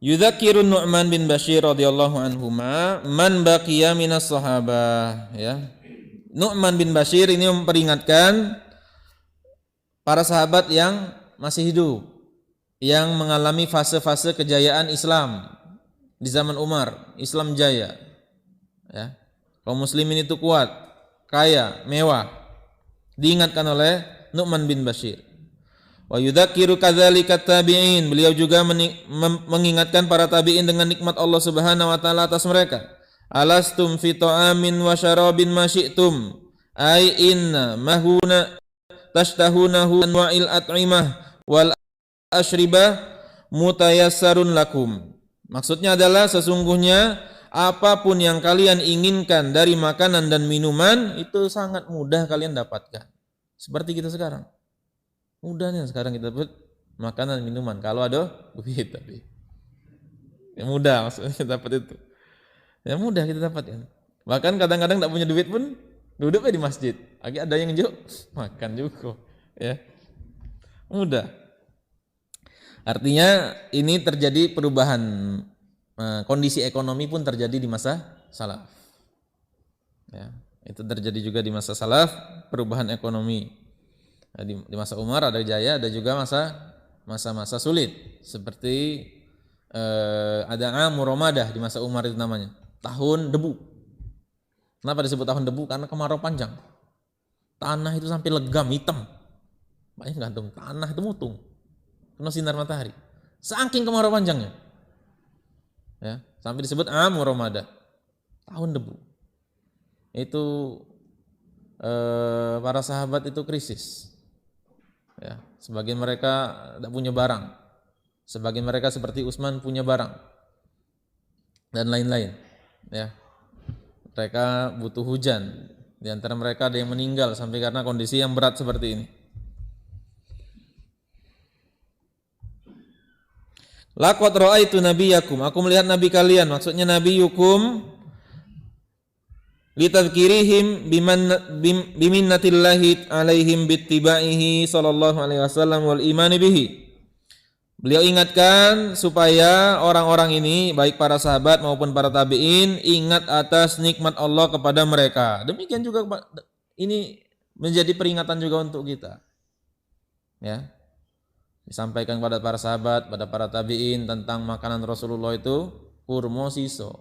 Yudzakirun Nu'man bin Bashir radhiyallahu anhuma man baqiya minas sahabah, ya. Nu'man bin Bashir ini memperingatkan para sahabat yang masih hidup, yang mengalami fase-fase kejayaan Islam di zaman Umar, Islam jaya, ya. Kaum muslimin itu kuat, kaya, mewah. Diingatkan oleh Nu'man bin Bashir. Wa yudzakiru kadzalika tabi'in. Beliau juga mengingatkan para tabi'in dengan nikmat Allah Subhanahu wa taala atas mereka. Alastum fi ta'amin wa syarabin ma syi'tum. Ai inna mahuna tashtahunahu anwa'il at'imah wal ashribah mutayassarun lakum. Maksudnya adalah sesungguhnya apapun yang kalian inginkan dari makanan dan minuman itu sangat mudah kalian dapatkan. Seperti kita sekarang. Mudahnya sekarang kita dapat makanan minuman kalau ada duit, tapi ya mudah maksudnya dapat itu. Ya mudah kita dapatkan. Bahkan kadang-kadang tak punya duit pun duduk di masjid. Lagi ada yang juk makan juga, ya. Mudah. Artinya ini terjadi perubahan, kondisi ekonomi pun terjadi di masa salaf. Ya, itu terjadi juga di masa salaf, perubahan ekonomi. Di masa Umar ada jaya, ada juga masa-masa sulit. Seperti ada Amur Ramadah di masa Umar itu namanya, tahun debu. Kenapa disebut tahun debu? Karena kemarau panjang. Tanah itu sampai legam, hitam. Banyak gantung, tanah itu mutung. Kena sinar matahari. Saking kemarau panjangnya. Ya, sampai disebut Amur Ramadah, tahun debu. Itu para sahabat itu krisis. Ya, sebagian mereka tidak punya barang, sebagian mereka seperti Utsman punya barang dan lain-lain. Ya, mereka butuh hujan. Di antara mereka ada yang meninggal sampai karena kondisi yang berat seperti ini. Laqad ra'aitu nabiyakum, aku melihat nabi kalian, maksudnya nabiyukum litadhkirihim biminnatillahi alaihim bittibaihi sallallahu alaihi wasallam wal imani bihi. Beliau ingatkan supaya orang-orang ini baik para sahabat maupun para tabi'in ingat atas nikmat Allah kepada mereka. Demikian juga ini menjadi peringatan juga untuk kita. Ya. Disampaikan kepada para sahabat, pada para tabi'in tentang makanan Rasulullah itu kurma siso.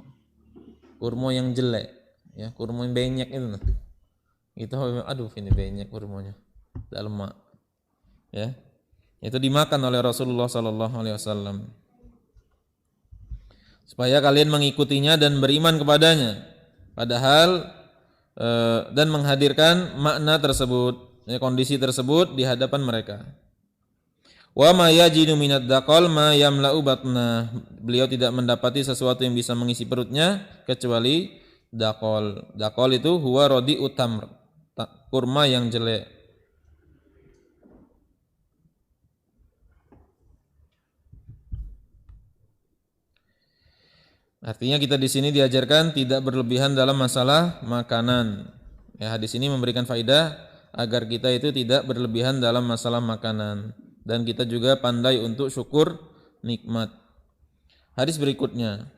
Kurma yang jelek. Ya, kurma yang banyak itu. Itu aduh ini banyak kurmanya. Tidak lemak. Ya. Itu dimakan oleh Rasulullah sallallahu alaihi wasallam. Supaya kalian mengikutinya dan beriman kepadanya. Padahal dan menghadirkan makna tersebut, ya, kondisi tersebut di hadapan mereka. Wa ma yajidu minad daqal ma yamla'u batna. Beliau tidak mendapati sesuatu yang bisa mengisi perutnya kecuali daqal. Daqal itu huwa radi'ut tamr, kurma yang jelek. Artinya kita di sini diajarkan tidak berlebihan dalam masalah makanan. Ya, hadis ini memberikan faedah agar kita itu tidak berlebihan dalam masalah makanan dan kita juga pandai untuk syukur nikmat. Hadis berikutnya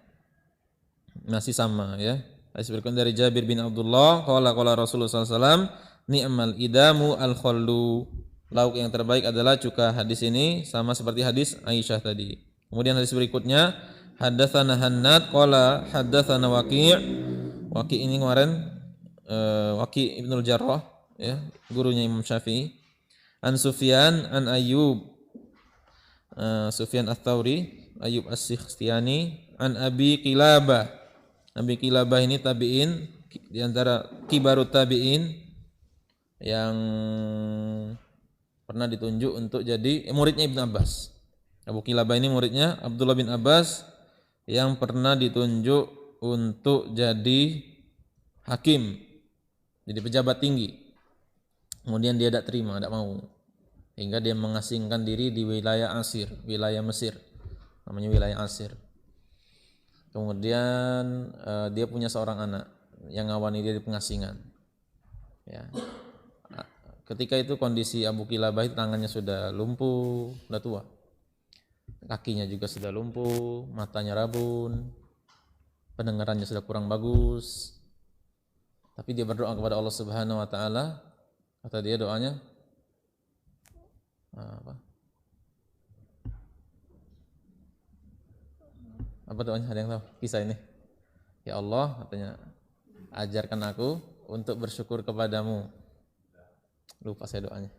masih sama, ya. Hadis berikutnya dari Jabir bin Abdullah, qala Rasulullah sallallahu alaihi wasallam, ni'mal idamu al-khallu. Lauk yang terbaik adalah cuka. Hadis ini sama seperti hadis Aisyah tadi. Kemudian hadis berikutnya, haddatsana Hannad qala haddatsana Waqi'. Waqi' ini kemarin Waqi' Ibnul Jarrah, ya, gurunya Imam Syafi'i. An Sufyan an Ayyub, Sufyan Ats-Tsauri, Ayyub As-Sikhtiyani, an Abi Qilabah. Abi Qilabah ini tabi'in, di antara kibarut tabi'in yang pernah ditunjuk untuk jadi muridnya Ibn Abbas. Abu Qilabah ini muridnya Abdullah bin Abbas yang pernah ditunjuk untuk jadi hakim, jadi pejabat tinggi. Kemudian dia tidak terima, tidak mau, hingga dia mengasingkan diri di wilayah Asir, wilayah Mesir, namanya wilayah Asir. Kemudian dia punya seorang anak yang ngawani dia di pengasingan. Ya. Ketika itu kondisi Abu Qilabah itu tangannya sudah lumpuh, sudah tua. kakinya juga sudah lumpuh, matanya rabun, pendengarannya sudah kurang bagus. Tapi dia berdoa kepada Allah Subhanahu wa taala. Kata dia doanya apa? Apa doanya? Ada yang tahu kisah ini? Ya Allah, katanya, ajarkan aku untuk bersyukur kepadamu. Lupa saya doanya.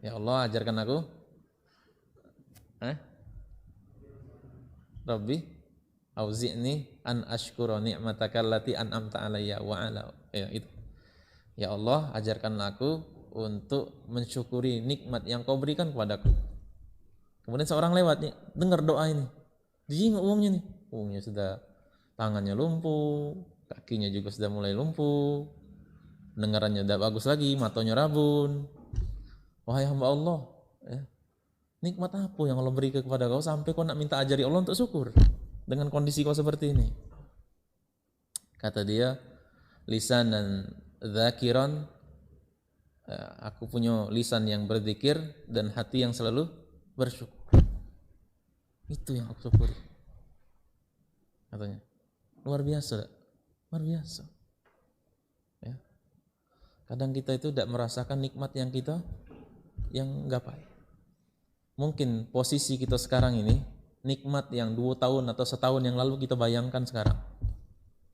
Ya Allah, ajarkan aku. Rabbi auzi'ni an ashkura ni'mataka allati an'amta alayya wa ala. Ya itu. Ya Allah, ajarkan aku untuk mensyukuri nikmat yang kau berikan kepadaku. Kemudian seorang lewat nih, dengar doa ini. Dijinguk uangnya nih. Uangnya sudah, tangannya lumpuh, kakinya juga sudah mulai lumpuh, pendengarannya tidak bagus lagi, matanya rabun. Wahai hamba Allah, ya, nikmat apa yang Allah beri kepada kau sampai kau nak minta ajari Allah untuk syukur dengan kondisi kau seperti ini? Kata dia, lisan dan dzakiran, aku punya lisan yang berzikir dan hati yang selalu bersyukur. Itu yang aku syukuri. Katanya. Luar biasa. Luar biasa. Ya. Kadang kita itu tidak merasakan nikmat yang kita yang gapai. Mungkin posisi kita sekarang ini, nikmat yang 2 tahun atau setahun yang lalu kita bayangkan sekarang.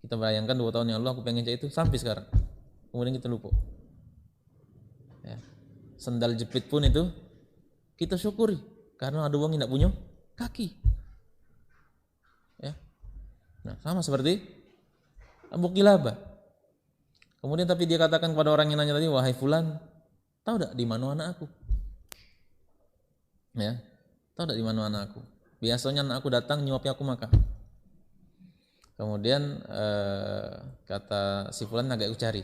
Kita bayangkan 2 tahun yang lalu aku pengen itu sampai sekarang. Kemudian kita lupa. Ya. Sendal jepit pun itu kita syukuri karena ada uang yang tidak punya kaki. Ya. Nah, sama seperti Abu Kilabah. Kemudian tapi dia katakan kepada orang yang nanya tadi, wahai fulan, tahu tak di mana anak aku? Ya, tahu tak di mana anak aku? Biasanya anak aku datang nyuapi aku makan. Kemudian kata si fulan, agak aku cari.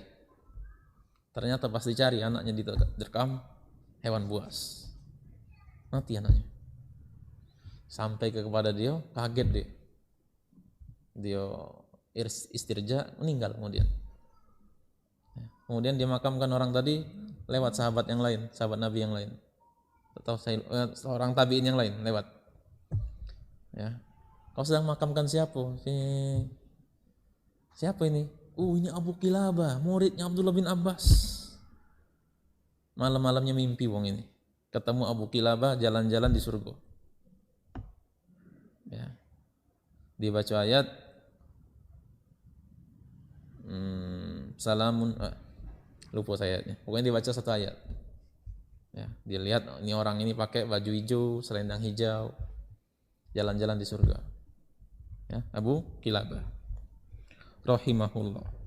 Ternyata pas dicari anaknya diterkam hewan buas. Mati anaknya. Sampai kepada dia, kaget dia. Dia istirja, meninggal kemudian. Kemudian dia makamkan orang tadi lewat sahabat yang lain, sahabat Nabi yang lain, atau seorang tabiin yang lain lewat. Ya, kau sedang makamkan siapa? Siapa ini? Ini Abu Kilabah, muridnya Abdullah bin Abbas. Malam-malamnya mimpi wong ini, ketemu Abu Kilabah jalan-jalan di surga. Ya, dibaca ayat salamun, lupa saya ayatnya. Pokoknya dibaca satu ayat. Ya, dia lihat ini orang ini pakai baju hijau, selendang hijau, jalan-jalan di surga. Ya, Abu Kilabah rahimahullah.